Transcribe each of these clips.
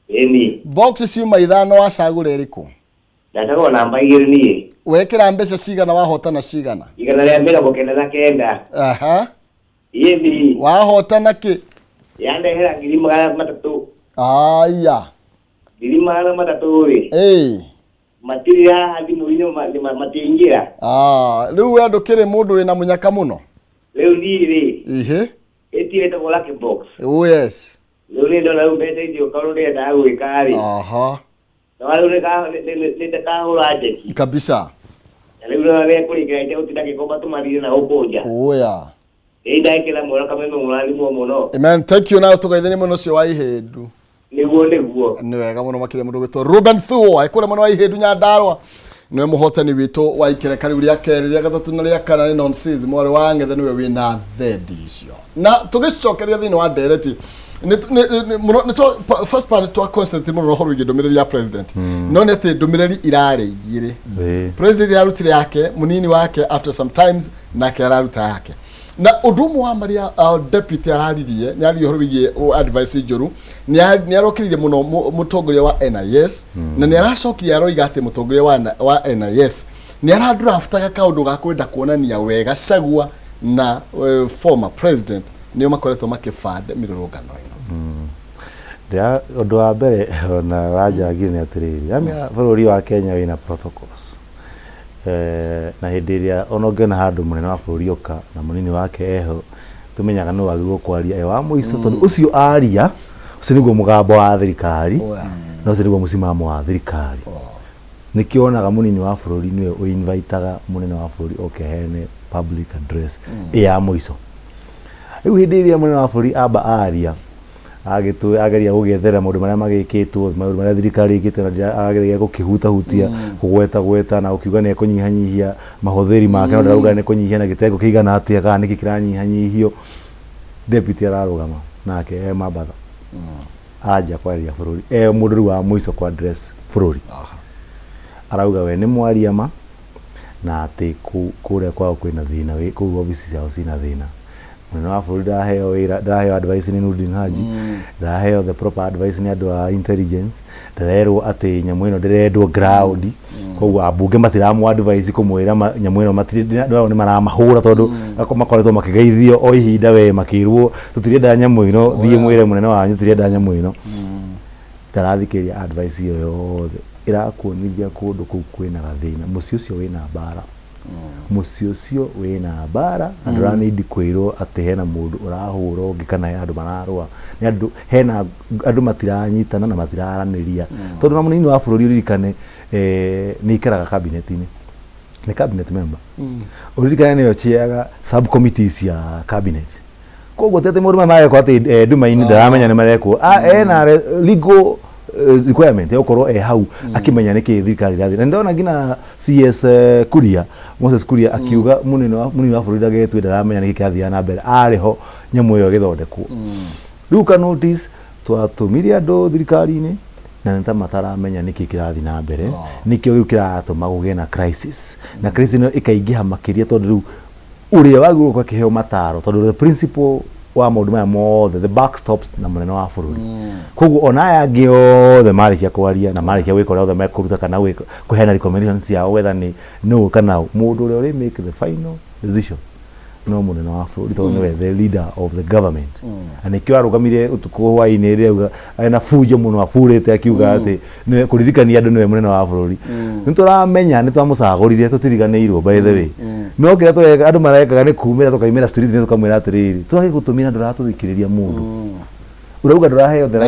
Eni. Box ciuma ithano wacagura iriku? Ndacagura namba 2 nie. Wekira mbeca cigana wahotana cigana? Igana rĩa mĩrongo kenda na kenda. Aha. Eni. Wahotana ki? Yandehera 3,300. Aya. 3,300 ri. Matiri haha thimu-inĩ matingira. Riu we ndukiri mundu wina munyaka muno? Riu ni ri. Ihe. Etire to lucky box. Oh yes. Riu ni ndo na mbeca icio karuria da gwika ri. Aha. Na riu ni kahura jeki. Kabisa. Riu no we kurikira ite utindake komba tumarire na ukonja. Oh yeah. Ndakira mura kameme murali muno. Amen. Thank you now tugaithani muno cio wa ihindu. Niguo. Ni wega muno makire mundu witwo Ruben Thuo aikure muno wa ihindu Nyandarua. Niwe muhotani witu wa ikirekani ria keri ria gatatu na ria kana ni nonsense mwari wa ngethe niwe wina thedi icio. Na tugicokeria thini wa dereti ni first part to constantly muno roho rwige ndomireri ya president. No nete ndomireri iraregire. President yarutire yake munini wake after some times na keraruta yake. Na udumu wa Maria deputy araririe ni ari horobigie advice njuru ni arokiririe muno mutongoria wa NIS na ni aracokirie aroiga ati mutongoria wa NIS ni aradraftaga kaundu ga kwenda kuonania wega Chagua na former president nio makoretwo makifanda mirurungano ino. Ndia undu wa mbere na wajagire ni atiriri bururi wa Kenya wina protocols na hindiria onongena handu munene wa bururi oka na munini wake eho tumenyaga no wagirwo kwaria wa muico tondu ucio aria ucio niguo mugambo wa thirikari na ucio niguo musimamo wa thirikari nikionaga munini wa bururi niwe uinvitaga munene wa bururi okehene public address ya muico riu hindiria munene wa bururi aba aria ageria gugethera maundu maria magikitwo maundu maria thirikari ikite na ageria gukihuta-hutia kugweta na ukiuga ni kunyihanyihia mahuthiri make na ndauga ni kunyihia na gitengo kigana atia kana niki kiranyihanyihio deputy ararugama nake mabatha aja kwaria bururi mundu wa muico kwa address bururi arauga we ni mwaria ma na ati kuria kwao kwina thina we ku office ciao cina thina munene wa bururi ndaheo advice ni Nurdin Haji ndaheo the proper advice ni andu a intelligence ndarerwo ati nyamu ino ndirendwo ground koguo ambunge matiramu advice kumwira nyamu ino ndao ni maramahura tondu makoretwo makigeithio o ihinda we makirwo tutirenda nyamu ino thie mwire munene wanyu tutirenda nyamu ino tarathikiria advice iyo yothe irakuonithia kundu kuu kwina gathina muci ucio wina mbara muci ucio wina mbara andu ranidi kwirwo ati hena mundu urahurwo ngikana andu mararwa ni andu hena andu matiranyitana na matiraraniria tondu na munini wa bururi ririkane ni ikaraga cabinet-ini ni cabinet member uririkane niyo chiaga sub committees ya cabinet koguo tete mundu maye kwa ati nduma-ini ndaramenya ni marekwo ena legal requirement yokorwo hau akimenya niki thirikari rathi na ndona ngina CS Kuria Moses Kuria akiuga munini wa bururi dagetwe ndaramenya niki kiathia na mbere ariho nyamu yo githondekwo ruka notice twatumiria andu thirikari-ini na nta mataramenya niki kirathi na mbere nikio giu kiratuma gugie na crisis na crisis no ikaingiha makiria tondu riu uria wagirwo kwa kiheo mataro tondu the principle wa maundu maya mothe the backstops na munene wa bururi koguo ona yangi othe marikia kwaria na marikia gwikora othe mekuruta kana kuhena recommendations ya whether ni no kana mundu uria uri make the final decision no munene wa bururi tondu niwe the leader of the government anikio arugamire utuku hwaini riuga ena fujo muno afurite akiuga ati ni kuririkania andu niwe munene wa bururi nituramenya nitwamucagurire tutiriganirwo by the way no kira to andu marekaga ni kumira tukaimira street ni tukamwira atiriri twage gutumira nduratuthikiriria mundu urauga nduraheo the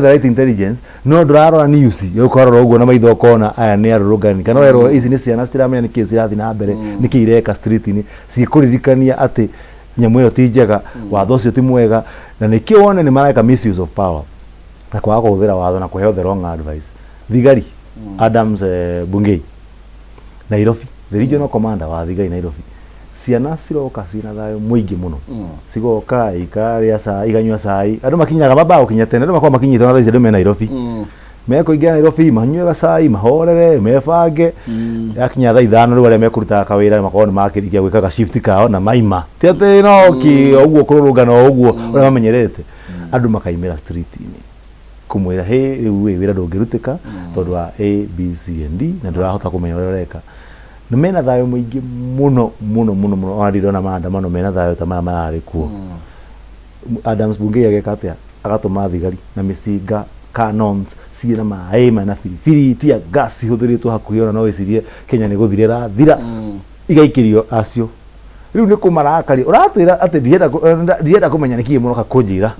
right intelligence no ndurarora news yokorora uguo na maitho kona aya ni arurugani kana wero ici ni ciana citiramenya ni kisi rathi na mbere ni kiireka street ni cikuririkania ati nyamu iyo ti njega watho ucio ti mwega na nikio wone ni mareka misuse of power na kwaga kuthira watho na kuheo the wrong advice thigari Adams Bungei Nairobi the regional commander wa thigari Nairobi ciana ciroka cina thayo muingi muno cigoka ikaria cai iganywa cai andu makinyaga mabao kinya tene andu makwa makinyita na thaicĩ me Nairobi meko ingia Nairobi manywe cai mahorere mebange yakinya thaa 5 riu aria mekuruta kawira makoni makirikia gwikaga shift kao na maima ti ati no ki uguo kururungana uguo uria mamenyerete andu makaimira street-ini kumwira he riu wira ndungirutika tondu wa A B C and D na ndurahota kumenya uria ureka na mena thayo muingi muno ndirona maandamano mena thayo ta marari kuo Adams Bungei ageka atia agatuma thigari na micinga cannons ciina maĩ mana firifiri tia gas huthiritwo hakuhi ona no icirie Kenya ni guthirira thira igaikirio acio riu ni kumarakari uratwira ati ndienda kumenya nikie munoka kunjira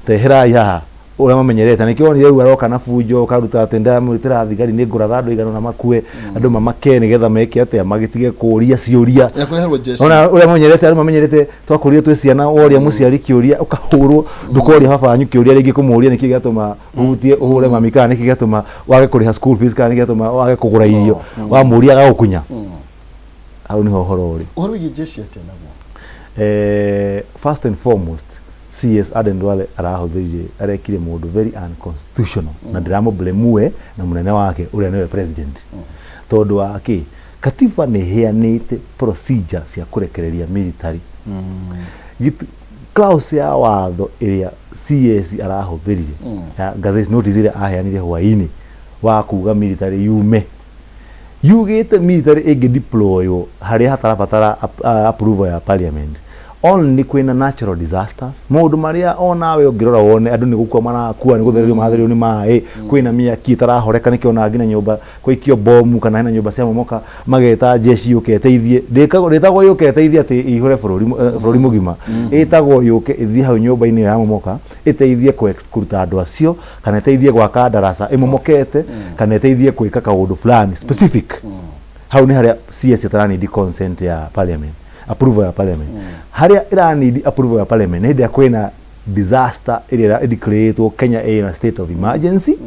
tehera ya ura mamenyerete nikio ni riu aroka na fujo karuta atenda muritira thigari ni ngura thando igano na makue andu mamake nigetha meke atia magitige kuria ciuria ona ura mamenyerete twakuria twi ciana oria muciari kiuria ukahurwo ndukoria baba anyu kiuria ringi kumuria niki gatuma uhutie uhure mamika niki gatuma wage kuriha school fees kana niki gatuma wage kugura irio wa muria gagukunya au niho horo uri uhoro yijeshi atia nabo first and foremost CS Aden Duale arahuthirie arekire mundu very unconstitutional na ndiramo blemue na munene wake uria niwe president tondu wake katiba ni heanite procedure cia kurekereria military clause ya watho iria CS arahuthirie ya gatheti notice iria aheanire hwaini wa kuga military yume yugite military ege deployo hari hatarabatara approval ya parliament only kwina natural disasters maundu maria onawe ungirora wone andu ni gukua marakuwa ni guthererio matherio ni mai kwina miaki tarahoreka nikiona ngina nyumba kwikio bomu kana hena nyumba cia momoka mageta jeshi yuke teithie ndetagwo yuke teithie ati ihure bururi mugima etagwo yuke ithie hau nyumba ini ya momoka iteithie kuruta andu acio kana iteithie gwaka darasa imomokete kana iteithie kwika kaundu fulani specific hau ni haria CS tarani di consent ya parliament approval ya parliament haria ira need approval ya parliament hidi kwina disaster ira declared Kenya in a state of emergency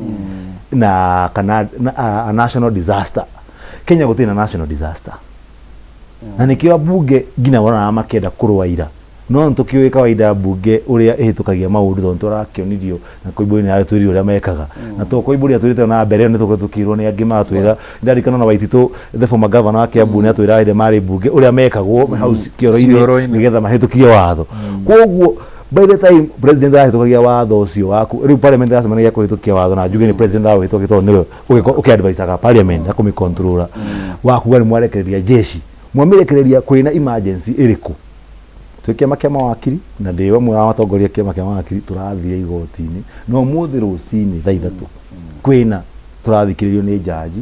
na kana a national disaster Kenya gutina national disaster na nikio bunge gina wana makenda kurwaira no ntukio kawaida bunge uria ihitukagia maundu tondu turakionithio na koiburi ni atwiri uria mekaga na to koiburi atwirite na mbere ni tukirwo ni angi matwira ndarikana na Waititu the former governor wa Kiambu ni atwira ide mari bunge uria mekagwo house kioro-ini nigetha mahitukie watho koguo by the time president ahitukagia watho ucio waku riu parliament yasemanagia kuhitukia watho na njuge ni president ahitukia to niwe ukiadvise ga parliament akumi controller waku ni mwarekereria jeshi mwamirekereria kwina emergency iriku tukiama kia mawakiri na ndiwe mwe wa atongoria kiama kia mawakiri turathie igoti-ini no muthi rucini thaa 3 kwina turathikiririo ni jaji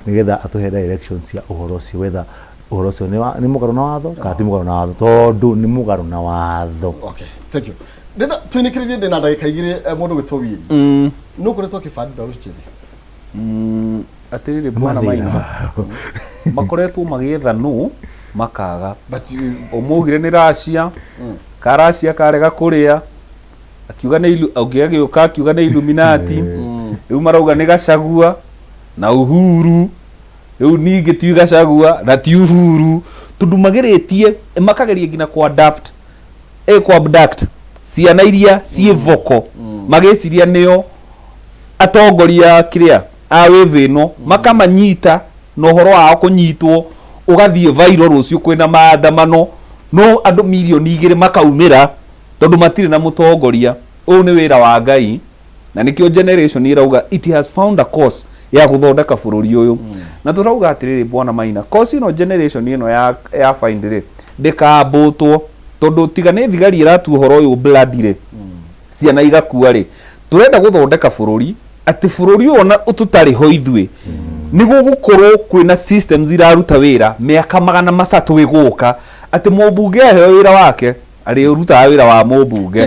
nigetha atuhe directions cia uhoro ucio wetha uhoro ucio ni mugaru na watho kana ti mugaru na watho tondu ni mugaru na watho. Okay, thank you. Ndenda twinikiririe ndina ndagika igiri mundu gwitwo Wili no kuretwo kibandi ndawo cichere atiriri bwana maina makoretwo magietha no makaga umugire ni Russia Russia karega kuria akiuga ni augiagioka akiuga ni Illuminati riu marauga ni Gachagua na Uhuru riu ningi ti Gachagua na ti Uhuru tundu magiritie makageria ngina ku adapt ku abduct ciana iria cie voko magiciria nio atongoria kiria awe no makamanyita no horo wao kunyitwo ugathie viral ucio kwina maandamano no andu milioni 2 makaumira tondu matire na mutongoria uyu ni wira wa Ngai na nikio generation irauga it has found a cause ya guthondeka bururi uyu na turauga atiriri bwana Maina cause ino generation ino ya find ri ndikambutwo tondu tiga ni thigari iratu horo uyu blood ciana igakua ri turenda guthondeka bururi ati bururi ona ututari ho ithwe nigo gukorwo kwina systems iraruta wira miaka 300 iguka ati mubunge ahe wira wake ari uruta wira wa mubunge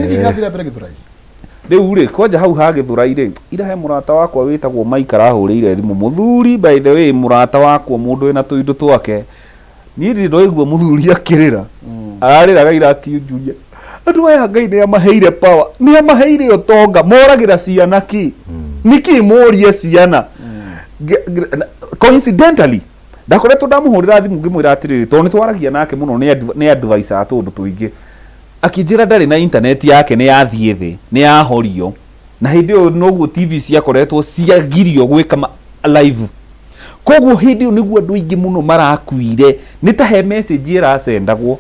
riu ri kwaja hau ha Githurai ri irahe murata wakwa witagwo Mike arahurire thimu muthuri by the way murata wakwa mundu ina tuindo twake ni ndoigwa muthuri akirira arariraga irakiunjuria andu aya Ngai ni amaheire power ni amaheire utonga moragira ciana ki niki morie ciana coincidentally ndakoretwo ndamuhurira thimu ngimwira atiriri to ni twaragia nake muno ni advice atundu tuingi akijira ndari na internet yake ni yathie thi ni yahorio na hindi o noguo TV ciakoretwo ciagirio gwika live koguo hindi niguo andu ingi muno marakuire ni ta he message irasendagwo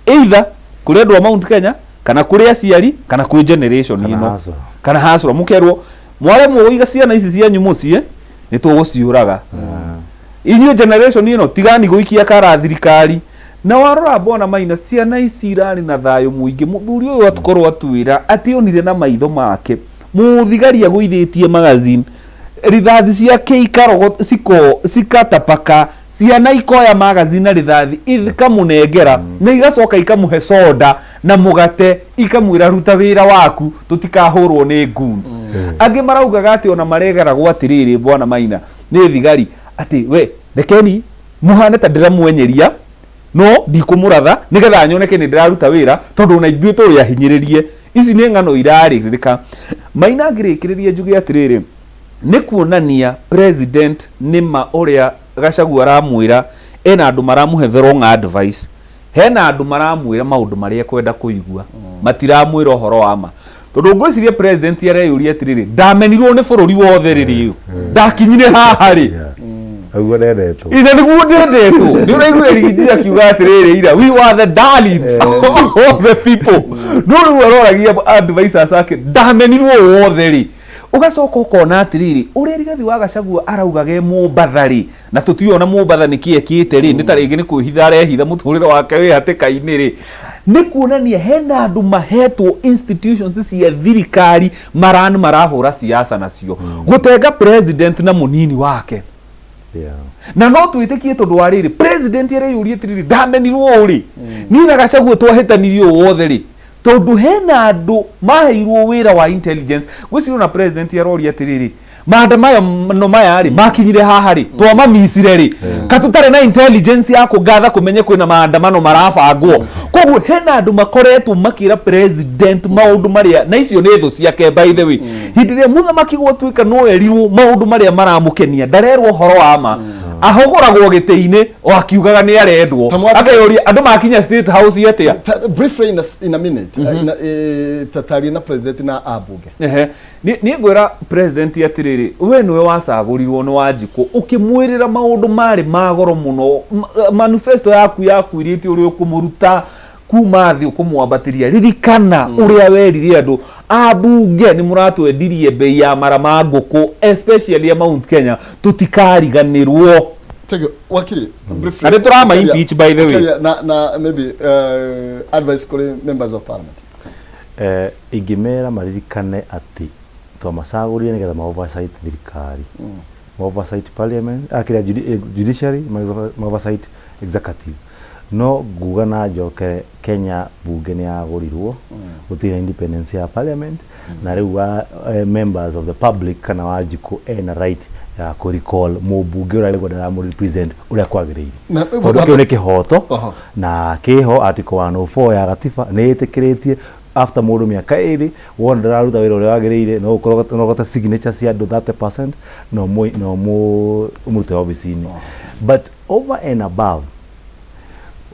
either kuri andu a Mount Kenya kana kuri aciari kana kuri generation ino kana hasura mukerwo mware muiga ciana ici cianyu mucie ni tuguciuraga inyu generation ino tigani guikia kara thirikari na warora bona maina ciana ici irari na thayo muingi muthuri uyu atukorwo atwira ationire na maitho make muthigari aguithitie magazine rithathi ciake ikarogo cikatapaka ciana ikoya magazine rithathi ikamunengera na igacoka ikamuhe soda na mugate ikamwira ruta wira waku tutikahurwo ni goons angi maraugaga ati ona maregera gwatiriri bwana maina ni thigari ati we rekeni muhane ta ndiramwenyeria no ndikumuratha nigetha nyoneke ni ndiraruta wira tondu na ithuĩ tũrĩ ahinyĩrĩrie ici nĩ ng'ano irarĩrĩka maina ngĩrĩkĩrĩria njuge atĩrĩrĩ nĩ kuonania president nĩma ũrĩa Gachagua aramwĩra ena andũ maramũhe the wrong advice hena andũ maramwĩra maũndũ marĩa kwenda kũigua matiramwĩra ũhoro wa ma tondu ngwĩciria president areyũria atĩrĩrĩ ndamenirwo nĩ bũrũri wothe rĩrĩ ndakinyire haha rĩ aguo ndendetwo ina niguo ndendetwo nĩ ũraigua rigiji akiuga atĩrĩrĩ ira we were the darlings of the people no rĩu aroragia advisors ake ndamenirwo wothe rĩ ugacoka ukona atĩrĩrĩ ũrĩa Rigathi wa Gachagua araugage mũmbathari na tũtiona mũmbatha nĩkĩekĩte rĩ nĩ ta rĩngĩ nĩ kwĩhitha arehitha mũtũrĩre wake wĩ hatĩka-inĩ rĩ nĩ kuonania hena andũ mahetwo institutions cia thirikari marahũra siasa nacio gũtenga president na mũnini wake na no twĩtĩkie tondũ wa rĩrĩ president areyũria atĩrĩrĩ ndamenirwo ũrĩ niĩ na Gachagua twahĩtanirio wothe rĩ tondu hena andũ maheirwo wĩra wa intelligence gwĩcirio na president aroria atĩrĩrĩ maandamano maya rĩ makinyire haha rĩ twamamisire rĩ katũtarĩ na intelligence ya kũngatha kũmenye kwĩna maandamano marabangwo koguo hena andũ makoretwo makĩra president maũndũ marĩa na icio nĩ thũ ciake by the way hĩndĩ ĩrĩa mũthamaki gwatuĩka no erirwo maũndũ marĩa maramũkenia ndarerwo ũhoro wa ma ahogoragwo gĩtĩ-inĩ o akiugaga nĩ arendwo akayũria andũ makinya state house atia briefly in a minute tatari na president na abunge nĩ ngwĩra president atĩrĩrĩ we nĩwe wacagũrirwo nĩ Wanjikũ ũkĩmwĩrĩra maũndũ marĩ magoro mũno manifesto yaku yakuirĩte ũrĩa ũkũmũruta kuma thĩ ũkũmwambatĩria ririkana ũrĩa werire andũ abunge nĩ mũratwendirie bei ya mara ma ngũkũ especially Mount Kenya tũtikariganĩrwo wakiri briefly arĩ tũrama impeach by the way na maybe advice kuri members of parliament ingĩmera maririkane atĩ twamacagũrire nĩgetha ma oversight thirikari ma oversight parliament akĩrĩa judiciary ma oversight executive no nguga na njoke Kenya bunge nĩ yagũrirwo gũtirĩ independence ya parliament na rĩu members of the public kana Wanjikũ ena right ya kũrecall mũmbunge ũrĩa rĩu ndaramũrepresent ũrĩa kwagĩrĩire tondũ kĩu nĩ kĩhoto na kĩho article 104 ya gatiba nĩ ĩtĩkĩrĩtie after mũndũ mĩaka ĩrĩ wona ndararuta wĩra ũrĩa wagĩrĩire no ũkorwo signature cia andũ 30% no mũrute obici-inĩ but over and above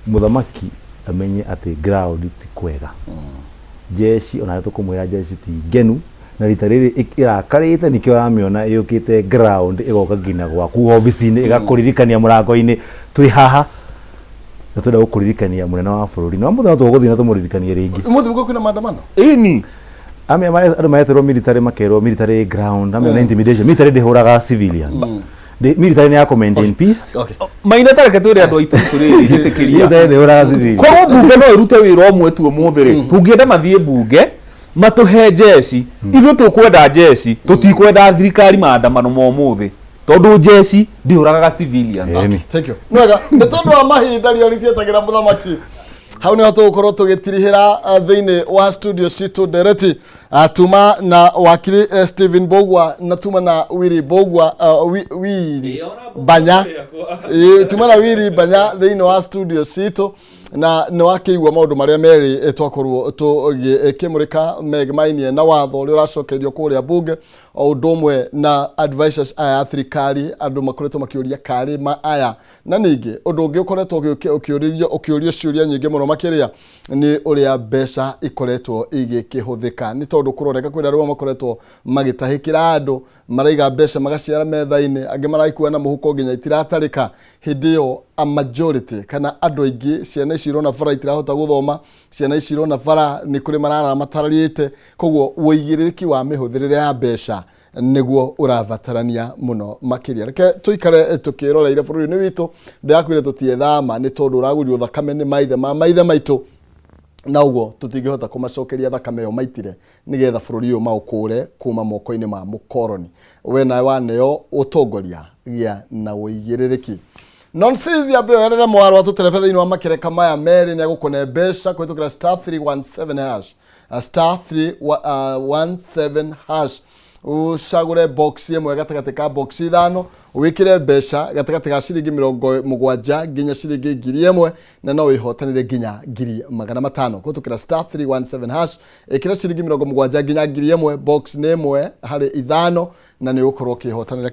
muthamaki amenye ati ground ti kwega jeshi ona tukumwira jeshi ti ngenu na rita riri irakarite nikio ramiona yukite ground igoka ngina gwaku obici-inĩ igakuririkania murango-inĩ twi haha natunda gukuririkania munene wa bururi no mutho tuguthii na tumuririkanie ringi muthigo kwina maandamano ini ame andu mayeterwo military makerwo military ground ame intimidation military ndihuraga civilian military ni ya maintain peace maina tareke twire andu aitu turiri gitikiria military ndihuraga civilian kwa bunge no irute wira omwe tu umuthiri tungienda mathie bunge matuhe jeshi ithu tukwenda jeshi tutikwenda thirikari maandamano mo muthi tondu jeshi ndihuraga civilian thank you nwega nĩ tondu wa mahinda rĩoritietagira muthamaki hau nĩho tũgũkorwo tũgĩtirihĩra thĩinĩ wa studio citũ ndereti tuma na wakiri Stephen Bogwa na tuma na Willy Bogwa Willy Banya tuma na Willy Banya thĩinĩ wa studio citũ na nĩ wakĩigua maũndũ marĩa merĩ twakorwo tũgĩkĩmũrĩka megmainie na watho ũrĩa ũracokerio kũrĩa bunge o ũndũ ũmwe na advisors aya a thirikari andũ makoretwo makĩũria karĩ aya na ningĩ ũndũ ũngĩ ũkoretwo ũkĩũrio ciũria nyingĩ mũno makĩria nĩ ũrĩa mbeca ikoretwo igĩkĩhũthĩka nĩ tondũ kũroneka kwĩna arĩa makoretwo magĩtahĩkĩra andũ maraiga mbeca magaciara metha-inĩ angĩ maraikua na mũhuko nginya itiratarĩka hĩndĩ ĩyo a majority kana andũ aingĩ ciana ici irona bara itirahota gũthoma, ciana ici irona bara nĩ kũrĩ marara matarĩte, koguo wũigĩrĩrĩki wa mĩhũthĩrĩre ya mbeca nĩguo ũrabatarania mũno makĩria. Reke tũikare tũkĩroreire bũrũri-inĩ witũ, ndakwĩre tũtiethama nĩ tondũ ũragurio thakame nĩ maithe maitũ, na ũguo tũtingĩhota kũmacokeria thakame ĩyo maitire nĩgetha bũrũri ũyũ maũkũre kuma moko-inĩ ma mũkoroni. We nawe waneo ũtongoria gĩa na wũigĩrĩrĩki. Nonsense ya mbeo yarere mwarwa tũterebe thĩinĩ wa makereka maya merĩ nĩ agũkone mbeca kũhĩtũkĩra star 317 hash star 317 hash ucagure box ĩmwe gatagatĩ ka box ithano, wĩkĩre mbeca gatagatĩ ga ciringi 70 nginya ciringi 1000 na no wihotanire nginya 500 kũhĩtũkĩra star 317 hash. Ĩkĩra ciringi 70 nginya 1000 box nĩ ĩmwe harĩ ithano na nĩ ũkorwo ũkĩhotanĩra